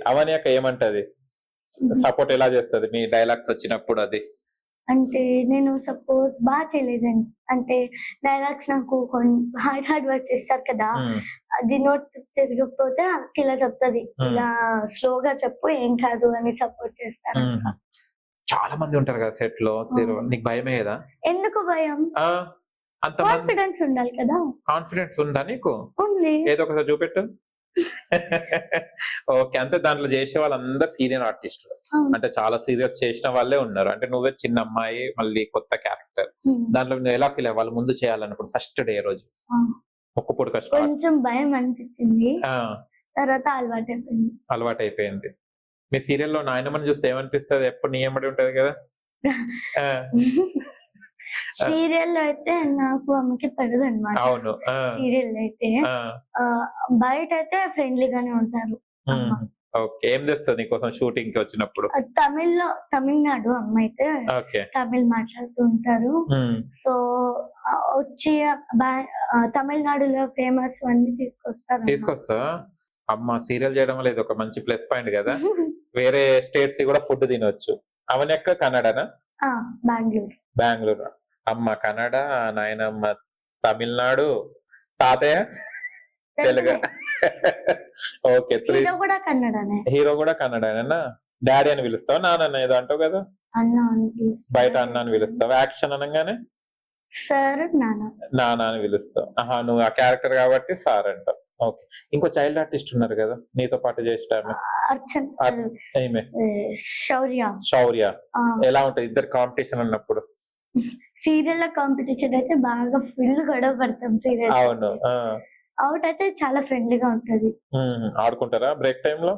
అవని అక్క ఏమంటది? సపోర్ట్ ఎలా చేస్తది మీ డైలాగ్స్ వచ్చినప్పుడు అది? అంటే నేను సపోజ్ చేయలేదండి. అంటే డైలాగ్స్ నాకు హార్డ్ హార్డ్ వర్డ్స్ ఇస్తారు కదా! హ్మ్. అది నోట్స్ తిరగకపోతే అక్క ఇలా చెప్తది. ఇలా స్లోగా చెప్పు ఏం కాదు అని సపోర్ట్ చేస్తారక్క. హుహు. చాలా మంది ఉంటారు కదా సెట్‌లో. నీకు భయమేయదా? ఎందుకు భయం? ఆ! అంతమంది కాన్ఫిడెన్స్ ఉండాలి కదా! కాన్ఫిడెన్స్ ఉందా నీకు? ఉంది. ఏదో ఒకసారి చూపెట్టు. ఓకే. అంటే దాంట్లో చేసే వాళ్ళందరూ సీనియర్ ఆర్టిస్టులు. అవును. అంటే చాలా సీరియల్స్ చేసిన వాళ్ళే ఉన్నారు. అంటే నువ్వే చిన్న అమ్మాయి, మళ్ళీ కొత్త క్యారెక్టర్. హ్మ్. దాంట్లో నువ్వు ఎలా ఫీల్ అయ్యావు? వాళ్ళు ముందు చేయాలన్నప్పుడు ఫస్ట్ డే రోజు. ఆ! ముక్కుపుడక స్టార్ట్. కొంచెం భయం అనిపించింది. ఆ! తర్వాత అలవాటైపోయింది. అలవాటయిపోయింది. మీ సీరియల్‌లో నాయనమ్మని చూస్తే ఏమనిపిస్తది? ఎప్పుడు నీ ఎమ్మటే ఉంటది కదా! ఆ! ఆ! సీరియల్‌లో అయితే నాకు ఆమెకి పడదనమాట. అవును. ఆ! సీరియల్‌లో అయితే. ఆ! బయటైతే ఫ్రెండ్లీగానే ఉంటారు అమ్మ. హ్మ్. ఓకే. ఏం తెస్తది నీకోసం షూటింగ్‌కి వచ్చినప్పుడు? తమిళనాడు అమ్మాయితే ఓకే. తమిళ్ మాట్లాడుతూ ఉంటారు. హ్మ్. సో, వచ్చి తమిళనాడులో ఫేమస్ అన్నీ తీసుకొస్తారన్నమాట. తీసుకొస్తావా? అమ్మ సీరియల్ చేయడం వల్ల ఇదొక మంచి ప్లస్ పాయింట్ గదా! వేరే స్టేట్స్‌ది గూడా ఫుడ్ తినొచ్చు. అవనెక్క కన్నడనా? ఆ! బెంగుళూరు. బెంగుళూరు. అమ్మ కన్నడ, నాయనమ్మ తమిళనాడు, తాతయ్య తెలుగా? తెలుగే. ఓకే. హీరో కూడా కన్నడనే. హీరో గూడా కన్నడేనా? డాడీ అని పిలుస్తావా? నాన్న ఏదో అంటావు గదా! అన్న అని పిలుస్తారు. బయట అన్న అని పిలుస్తావా? యాక్షన్ అనంగానే? సార్, నాన్న. నాన్న అని పిలుస్తావు. ఆహా! నువ్వు ఆ క్యారెక్టర్ గాబట్టి సార్ అంటావు. ఓకే. ఇంకో చైల్డ్ ఆర్టిస్ట్ ఉన్నారు గదా! నీతో పాటు చేసేటామె. అర్చన్ ఈమె శౌర్య. శౌర్య. ఆ! ఎలా ఉంటది ఇద్దరు కాంపిటీషన్ అన్నప్పుడు? సీరియల్‌లో కాంపిటీషన్ అయితే బాగా ఫుల్ గొడవ పడతాం సీరియల్‌లో. అవును. ఆ! ఔట్ అయితే చాలా ఫ్రెండ్లీగా ఉంటది. ఆడుకుంటారా బ్రేక్ టైమ్‌లో?